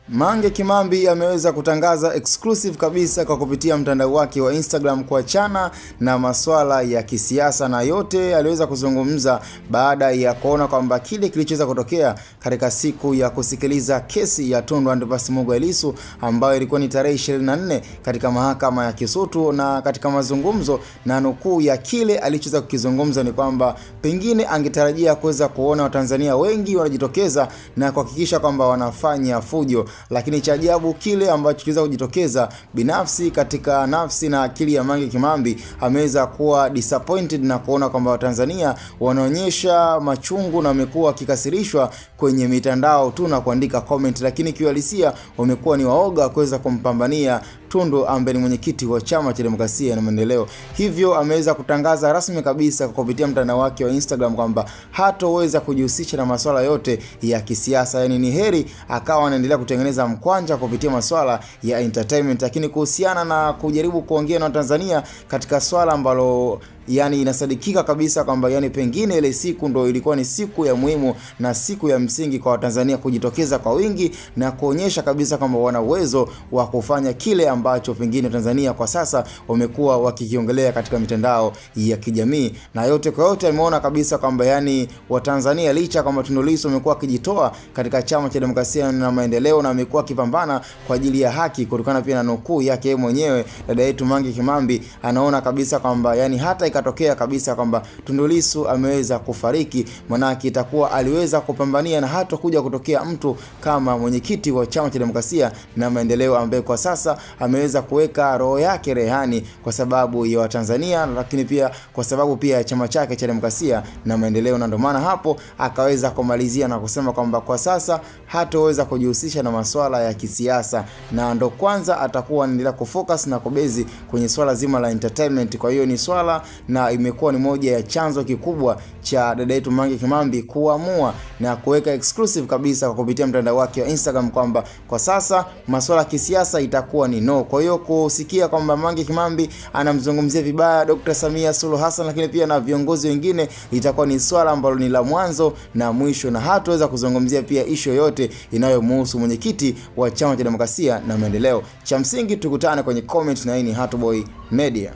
Mange Kimambi ameweza kutangaza exclusive kabisa kwa kupitia mtandao wake wa Instagram kuachana na masuala ya kisiasa, na yote aliweza kuzungumza baada ya kuona kwamba kile kilichoweza kutokea katika siku ya kusikiliza kesi ya Tundu Antipas Mughwe Lissu ambayo ilikuwa ni tarehe 24 katika mahakama ya Kisutu. Na katika mazungumzo na nukuu ya kile alichoweza kukizungumza ni kwamba pengine angetarajia kuweza kuona Watanzania wengi wanajitokeza na kuhakikisha kwamba wanafanya fujo, lakini cha ajabu kile ambacho kiliweza kujitokeza binafsi katika nafsi na akili ya Mange Kimambi, ameweza kuwa disappointed na kuona kwamba Watanzania wanaonyesha machungu na wamekuwa kikasirishwa kwenye mitandao tu na kuandika comment, lakini kiuhalisia wamekuwa ni waoga kuweza kumpambania Tundu ambaye ni mwenyekiti wa Chama cha Demokrasia na Maendeleo. Hivyo ameweza kutangaza rasmi kabisa kupitia mtandao wake wa Instagram kwamba hatoweza kujihusisha na masuala yote ya kisiasa, yani ni heri akawa anaendelea kutengeneza mkwanja kupitia masuala ya entertainment. Lakini kuhusiana na kujaribu kuongea na Tanzania katika swala ambalo yani inasadikika kabisa kwamba yani pengine ile siku ndo ilikuwa ni siku ya muhimu na siku ya msingi kwa Watanzania kujitokeza kwa wingi na kuonyesha kabisa kwamba wana uwezo wa kufanya kile ambacho pengine Tanzania kwa sasa wamekuwa wakikiongelea katika mitandao ya kijamii. Na yote kwa yote ameona kabisa kwamba yani Watanzania licha kwamba Tundu Lissu amekuwa akijitoa katika Chama cha Demokrasia na Maendeleo na amekuwa akipambana kwa ajili ya haki, kutokana pia na nukuu yake yeye mwenyewe dada yetu Mange Kimambi, anaona kabisa kwamba yani hata ikatokea kabisa kwamba Tundu Lissu ameweza kufariki, manaki itakuwa aliweza kupambania na hata kuja kutokea mtu kama mwenyekiti wa Chama cha Demokrasia na Maendeleo ambaye kwa sasa ameweza kuweka roho yake rehani kwa sababu ya Watanzania, lakini pia kwa sababu pia chama chake cha Demokrasia na Maendeleo. Na ndio maana hapo akaweza kumalizia na kusema kwamba kwa sasa hataweza kujihusisha na masuala ya kisiasa, na ndo kwanza atakuwa anaendelea kufocus na kubezi kwenye swala zima la entertainment. Kwa hiyo ni swala na imekuwa ni moja ya chanzo kikubwa cha dada yetu Mange Kimambi kuamua na kuweka exclusive kabisa kwa kupitia mtandao wake wa Instagram kwamba kwa sasa masuala ya kisiasa itakuwa ni no. Kwa hiyo kusikia kwamba Mange Kimambi anamzungumzia vibaya Dr. Samia Suluhu Hassan lakini pia na viongozi wengine, itakuwa ni swala ambalo ni la mwanzo na mwisho, na hataweza kuzungumzia pia issue yote inayomhusu mwenyekiti wa Chama cha Demokrasia na Maendeleo. Cha msingi tukutane kwenye comment, na hii ni Hatboy Media.